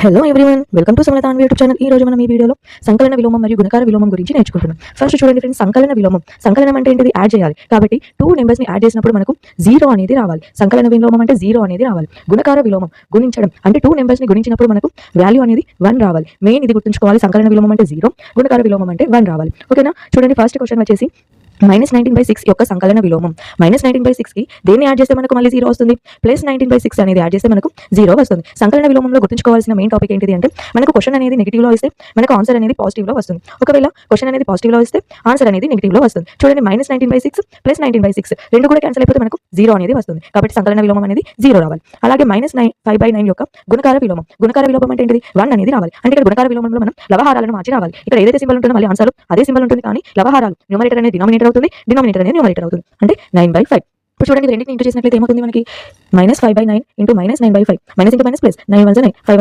Hello everyone, welcome to Samalatha YouTube channel. ఈ రోజు మనం ఈ వీడియోలో సంకలన విలోమం మరియు గుణకార విలోమం గురించి నేర్చుకుంటున్నాం. ఫస్ట్ చూడండి ఫ్రెండ్స్, సంకలన విలోమం. సంకలనం అంటే ఏంటిది? యాడ్ చేయాలి. కాబట్టి 2 నెంబర్స్ ని యాడ్ చేసినప్పుడు మనకు 0 అనేది రావాలి. సంకలన విలోమం అంటే 0 అనేది రావాలి. గుణకార విలోమం గుణించడం అంటే 2 నెంబర్స్ ని గుణించినప్పుడు మనకు వాల్యూ అనేది 1 రావాలి. మెయిన్ ఇది గుర్తుంచుకోవాలి. సంకలన విలోమం అంటే 0, గుణకార విలోమం అంటే 1 రావాలి. ఓకేనా? చూడండి, ఫస్ట్ క్వశ్చన్ వచ్చేసి -19/6 యొక్క సంకలన విలోమం. -19/6 కి దేన్ని యాడ్ చేస్తే మనకు మళ్ళీ 0 వస్తుంది? +19/6 అనేది యాడ్ చేస్తే మనకు 0 వస్తుంది. సంకలన విలోమంలో గుర్తుంచుకోవాల్సిన మెయిన్ టాపిక్ ఏంటిది అంటే, మనకు క్వశ్చన్ అనేది నెగిటివ్ లో ఇస్తే మనకు ఆన్సర్ అనేది పాజిటివ్ లో వస్తుంది. ఒకవేళ క్వశ్చన్ అనేది పాజిటివ్ లో ఇస్తే ఆన్సర్ అనేది నెగిటివ్ లో వస్తుంది. చూడండి, -19/6 +19/6 రెండు కూడా క్యాన్సిల్ అయిపోతే మనకు 0 అనేది వస్తుంది. కాబట్టి సంకలన విలోమం అనేది 0 రావాలి. అలాగే -5/9 యొక్క గుణకార విలోమం. గుణకార విలోమం అంటే ఏంటిది? 1 అనేది రావాలి. అంటే ఇక్కడ గుణకార విలోమంలో మనం లవహారాలను మార్చి రావాలి. ఇక్కడ ఏదైతే సింబల్ ఉంటుందో మళ్ళీ ఆన్సర్ అదే సింబల్ ఉంటుంది, కానీ లవహారాలు న్యూమరేటర్ అనేది డినామినేటర్ అవుతుంది, డినామినేటర్ అనేది న్యూమరేటర్ అవుతుంది. అంటే 9/5. ఇప్పుడు చూడండి, రెండింటిని ఇంటూ చేసినట్లయితే ఏమవుతుంది మనకి? -5/9 into -9/5. Minus into minus plus, 9 1 9, 5